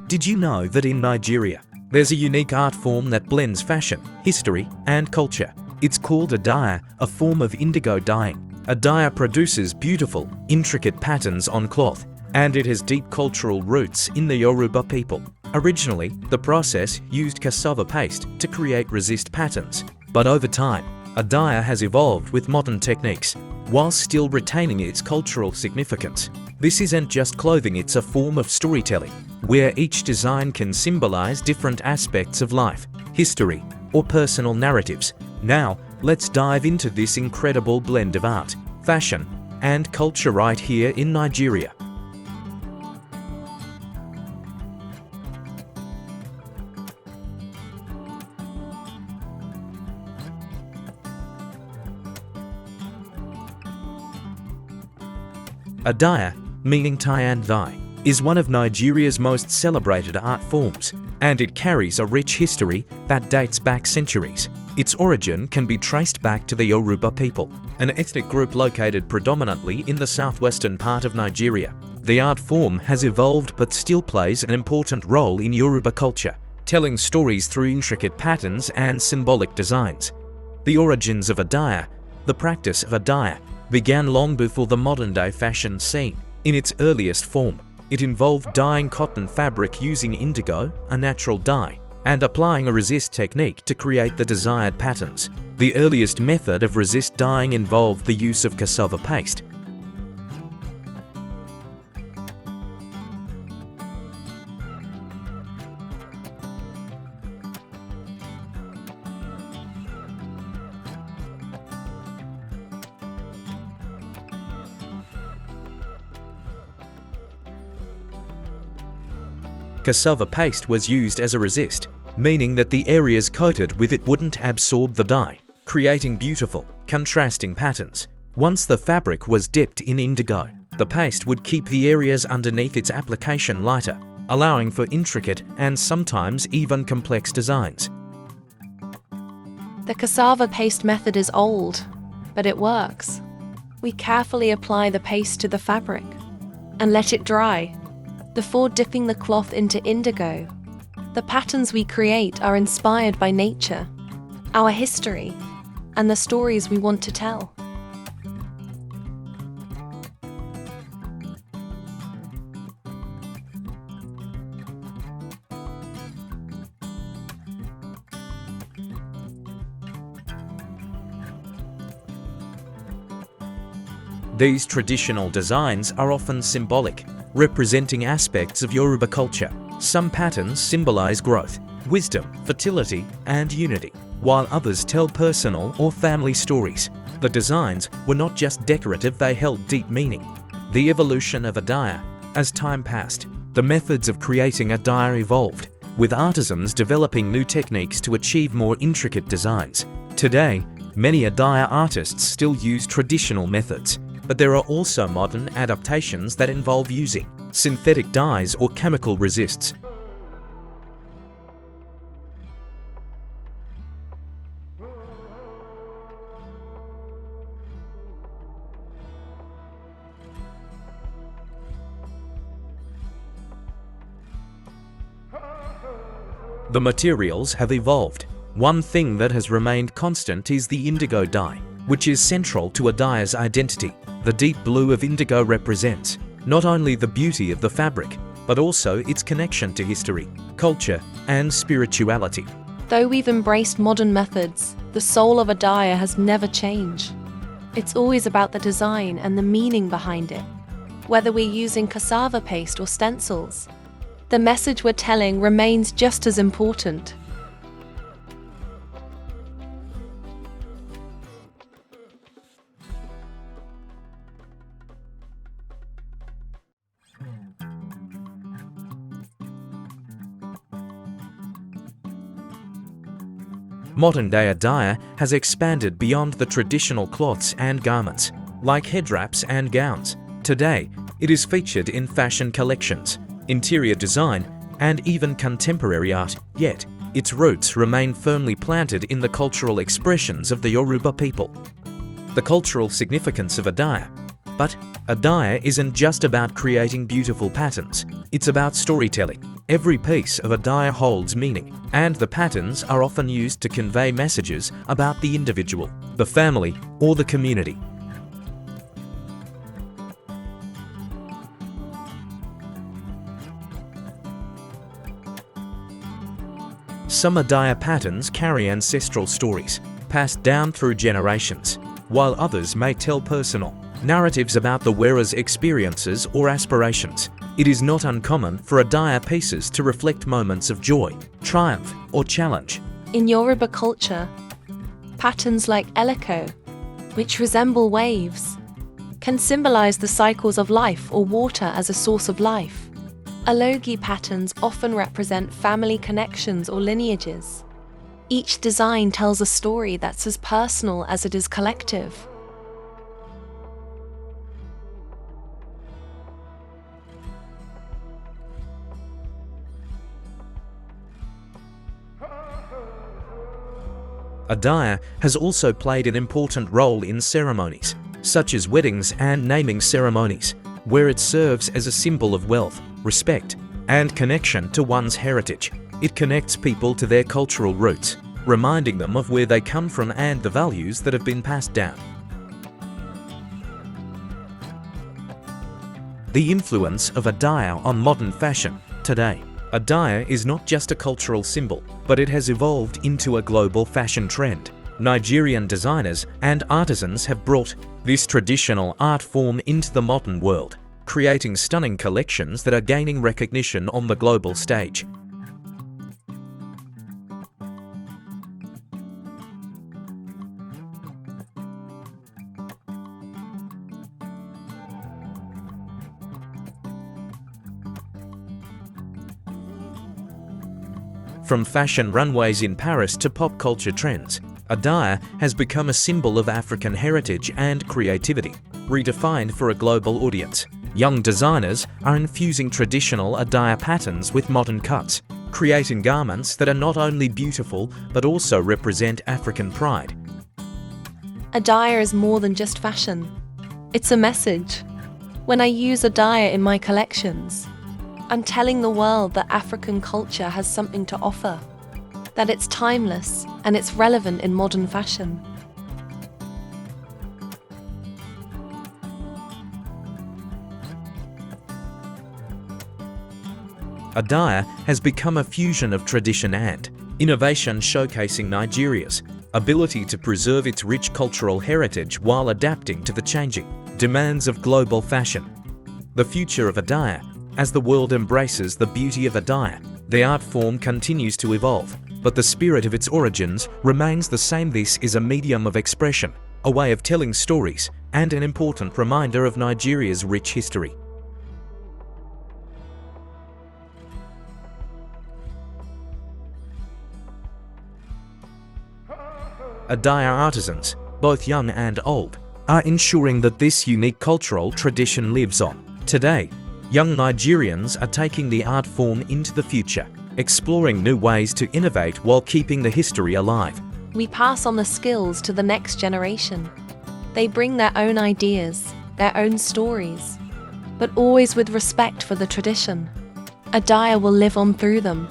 Did you know that in Nigeria, there's a unique art form that blends fashion, history, and culture? It's called Adire, a form of indigo dyeing. Adire produces beautiful, intricate patterns on cloth, and it has deep cultural roots in the Yoruba people. Originally, the process used cassava paste to create resist patterns, but over time, Adire has evolved with modern techniques, while still retaining its cultural significance. This isn't just clothing, it's a form of storytelling, where each design can symbolize different aspects of life, history, or personal narratives. Now, let's dive into this incredible blend of art, fashion, and culture right here in Nigeria. Adire, meaning tie and dye, is one of Nigeria's most celebrated art forms, and it carries a rich history that dates back centuries. Its origin can be traced back to the Yoruba people, an ethnic group located predominantly in the southwestern part of Nigeria. The art form has evolved but still plays an important role in Yoruba culture, telling stories through intricate patterns and symbolic designs. The origins of Adire, the practice of Adire, began long before the modern-day fashion scene. In its earliest form, it involved dyeing cotton fabric using indigo, a natural dye, and applying a resist technique to create the desired patterns. The earliest method of resist dyeing involved the use of cassava paste. Cassava paste was used as a resist, meaning that the areas coated with it wouldn't absorb the dye, creating beautiful, contrasting patterns. Once the fabric was dipped in indigo, the paste would keep the areas underneath its application lighter, allowing for intricate and sometimes even complex designs. The cassava paste method is old, but it works. We carefully apply the paste to the fabric and let it dry before dipping the cloth into indigo. The patterns we create are inspired by nature, our history, and the stories we want to tell. These traditional designs are often symbolic, representing aspects of Yoruba culture. Some patterns symbolize growth, wisdom, fertility, and unity, while others tell personal or family stories. The designs were not just decorative, they held deep meaning. The evolution of Adire. As time passed, the methods of creating Adire evolved, with artisans developing new techniques to achieve more intricate designs. Today, many Adire artists still use traditional methods, but there are also modern adaptations that involve using synthetic dyes or chemical resists. The materials have evolved. One thing that has remained constant is the indigo dye, which is central to Adire's identity. The deep blue of indigo represents not only the beauty of the fabric, but also its connection to history, culture, and spirituality. Though we've embraced modern methods, the soul of Adire has never changed. It's always about the design and the meaning behind it. Whether we're using cassava paste or stencils, the message we're telling remains just as important. Modern-day Adire has expanded beyond the traditional cloths and garments, like head wraps and gowns. Today, it is featured in fashion collections, interior design, and even contemporary art, yet its roots remain firmly planted in the cultural expressions of the Yoruba people. the cultural significance of Adire. But Adire isn't just about creating beautiful patterns, it's about storytelling. Every piece of Adire holds meaning, and the patterns are often used to convey messages about the individual, the family, or the community. Some Adire patterns carry ancestral stories, passed down through generations, while others may tell personal narratives about the wearer's experiences or aspirations. It is not uncommon for Adire pieces to reflect moments of joy, triumph, or challenge. In Yoruba culture, patterns like eliko, which resemble waves, can symbolize the cycles of life or water as a source of life. Alogi patterns often represent family connections or lineages. Each design tells a story that's as personal as it is collective. Adire has also played an important role in ceremonies, such as weddings and naming ceremonies, where it serves as a symbol of wealth, respect, and connection to one's heritage. It connects people to their cultural roots, reminding them of where they come from and the values that have been passed down. The influence of Adire on modern fashion today. Adire is not just a cultural symbol, but it has evolved into a global fashion trend. Nigerian designers and artisans have brought this traditional art form into the modern world, creating stunning collections that are gaining recognition on the global stage. From fashion runways in Paris to pop culture trends, Adire has become a symbol of African heritage and creativity, redefined for a global audience. Young designers are infusing traditional Adire patterns with modern cuts, creating garments that are not only beautiful but also represent African pride. Adire is more than just fashion. It's a message. When I use Adire in my collections, I'm telling the world that African culture has something to offer, that it's timeless and it's relevant in modern fashion. Adire has become a fusion of tradition and innovation, showcasing Nigeria's ability to preserve its rich cultural heritage while adapting to the changing demands of global fashion. The future of Adire. As the world embraces the beauty of Adire, the art form continues to evolve, but the spirit of its origins remains the same. This is a medium of expression, a way of telling stories, and an important reminder of Nigeria's rich history. Adire artisans, both young and old, are ensuring that this unique cultural tradition lives on. Today, young Nigerians are taking the art form into the future, exploring new ways to innovate while keeping the history alive. We pass on the skills to the next generation. They bring their own ideas, their own stories, but always with respect for the tradition. Adire will live on through them.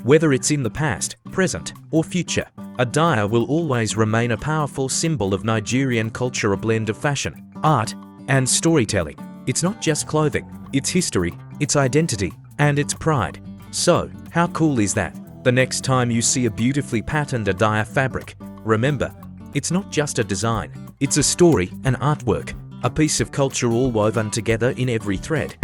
Whether it's in the past, present, or future, Adire will always remain a powerful symbol of Nigerian culture, a blend of fashion, art, and storytelling. It's not just clothing, it's history, its identity, and its pride. So, how cool is that? The next time you see a beautifully patterned Adire fabric, remember, it's not just a design, it's a story, an artwork, a piece of culture all woven together in every thread.